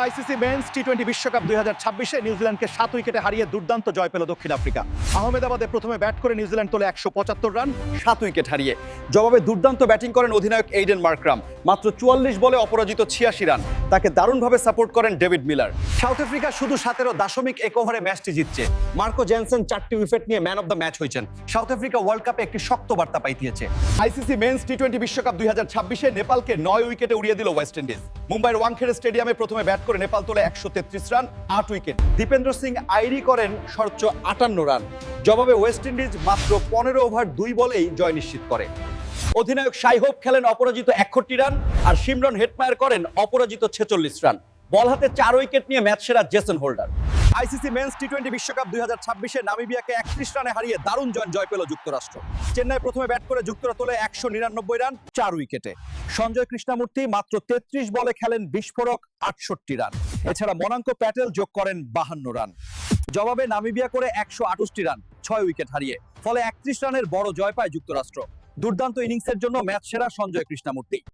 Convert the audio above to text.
ICC men's টি-20 বিশ্বকাপ 2026-এ নিউজিল্যান্ডকে 7 উইকেটে হারিয়ে দুর্দান্ত জয় পেল দক্ষিণ আফ্রিকা। আহমেদাবাদে প্রথমে ব্যাট করে নিউজিল্যান্ড তোলে 175 রান 7 উইকেট হারিয়ে। জবাবে দুর্দান্ত ব্যাটিং করেন অধিনায়ক এইডেন মার্করাম। মাত্র 44 বলে অপরাজিত 86 রান। তাকে দারুণভাবে সাপোর্ট করেন ডেভিড মিলার। সাউথ আফ্রিকা শুধু 17.1 ওভারে ম্যাচটি জিতছে। মার্কো জেনসেন 4টি উইকেট নিয়ে ম্যান অফ দ্য ম্যাচ হয়েছেন। সাউথ আফ্রিকা ওয়ার্ল্ড কাপে একটি শক্ত বার্তা পাইতেছে। আইসিসি মেন্স টি-20 বিশ্বকাপ 2026-এ নেপালকে 9 উইকেটে উড়িয়ে দিল ওয়েস্ট ইন্ডিজ। মুম্বাইয়ের ওয়াংখেড়ে স্টেডিয়ামে প্রথমে ব্যাট করে নেপাল তোলে 133 রান 8 উইকেট। দীপেন্দ্র সিং আইরি করেন সর্বোচ্চ 58 রান। জবাবে ওয়েস্ট ইন্ডিজ মাত্র 15 ওভার 2 বলেই জয় নিশ্চিত করে। অধিনায়ক শাই হোপ খেলেন অপরাজিত 61 রান আর শিমরন হেটমায়ার করেন অপরাজিত 46 রান। বল হাতে 4 উইকেট নিয়ে ম্যাচ সেরা জেসন হোল্ডার। আইসিসি মেন্স টি-20 বিশ্বকাপ 2026-এ নামিবিয়াকে 31 রানে হারিয়ে দারুণ জয় পেল যুক্তরাষ্ট্র। চেন্নাই প্রথমে ব্যাট করে যুক্তরা তোলে 199 রান 4 উইকেটে। সঞ্জয় কৃষ্ণমূর্তি মাত্র 33 বলে খেলেন বিস্ফোরক 68 রান। এছাড়া মনাঙ্কো প্যাটেল যোগ করেন 52 রান। জবাবে নামিবিয়া করে 168 রান 6 উইকেট হারিয়ে। ফলে 31 রানের বড় জয় পায় যুক্তরাষ্ট্র। দুর্দান্ত ইনিংসের জন্য ম্যাচ সেরা সঞ্জয় কৃষ্ণমূর্তি।